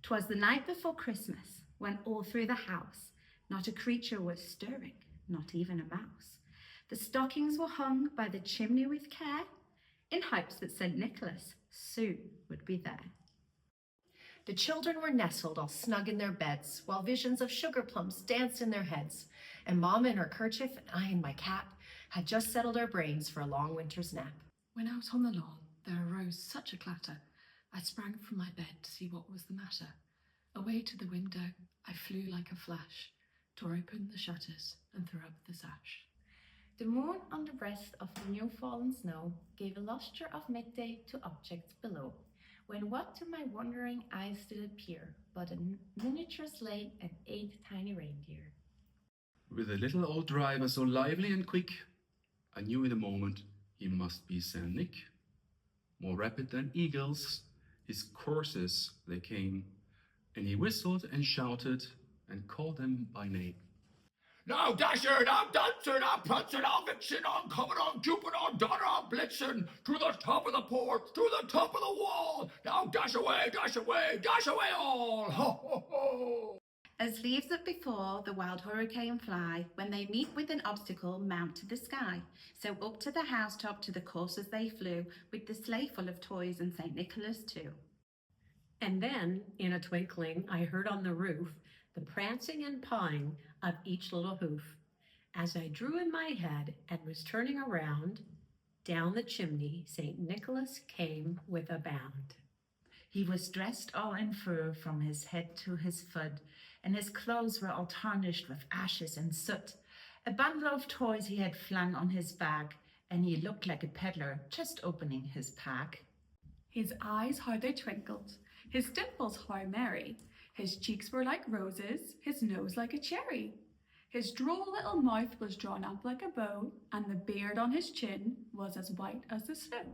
'Twas the night before Christmas, when all through the house not a creature was stirring, not even a mouse. The stockings were hung by the chimney with care, in hopes that St. Nicholas soon would be there. The children were nestled all snug in their beds, while visions of sugar plums danced in their heads, and Mama in her kerchief and I in my cap had just settled our brains for a long winter's nap. When out on the lawn there arose such a clatter, I sprang from my bed to see what was the matter. Away to the window I flew like a flash, tore open the shutters and threw up the sash. The moon on the breast of the new fallen snow gave a lustre of midday to objects below, when what to my wondering eyes did appear but a miniature sleigh and 8 tiny reindeer. With a little old driver so lively and quick, I knew in a moment he must be Saint Nick. More rapid than eagles, his coursers they came, and he whistled and shouted and called them by name. Now Dasher, now Dancer, now Prancer, now Vixen, on Comet, on Cupid, on Donner, on Blitzen, to the top of the porch, to the top of the wall. Now dash away, dash away, dash away all. Ho, ho, ho. As leaves that before the wild hurricane fly, when they meet with an obstacle, mount to the sky. So up to the housetop to the coursers they flew, with the sleigh full of toys and St. Nicholas too. And then, in a twinkling, I heard on the roof the prancing and pawing of each little hoof. As I drew in my head and was turning around, down the chimney St. Nicholas came with a bound. He was dressed all in fur from his head to his foot, and his clothes were all tarnished with ashes and soot. A bundle of toys he had flung on his back, and he looked like a peddler just opening his pack. His eyes how they twinkled, his dimples how merry, his cheeks were like roses, his nose like a cherry. His droll little mouth was drawn up like a bow, and the beard on his chin was as white as the snow.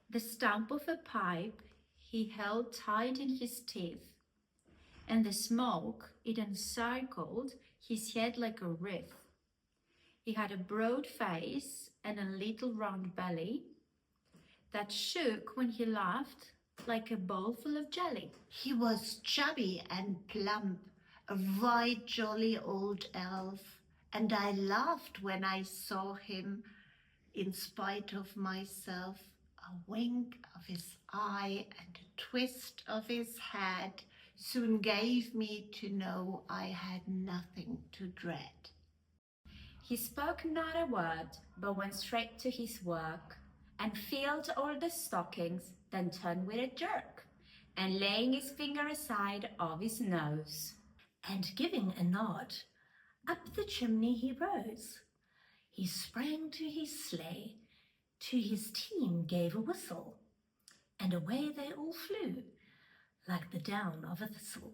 The stump of a pipe he held tight in his teeth, and the smoke it encircled his head like a wreath. He had a broad face and a little round belly that shook when he laughed like a bowl full of jelly. He was chubby and plump, a right jolly old elf, and I laughed when I saw him, in spite of myself. A wink of his eye and a twist of his head soon gave me to know I had nothing to dread. He spoke not a word, but went straight to his work, and filled all the stockings, then turned with a jerk, and laying his finger aside of his nose, and giving a nod, up the chimney he rose. He sprang to his sleigh, to his team gave a whistle, and away they all flew, like the down of a thistle.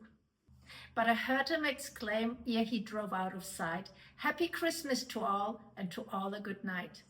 But I heard him exclaim, ere he drove out of sight, "Happy Christmas to all, and to all a good night."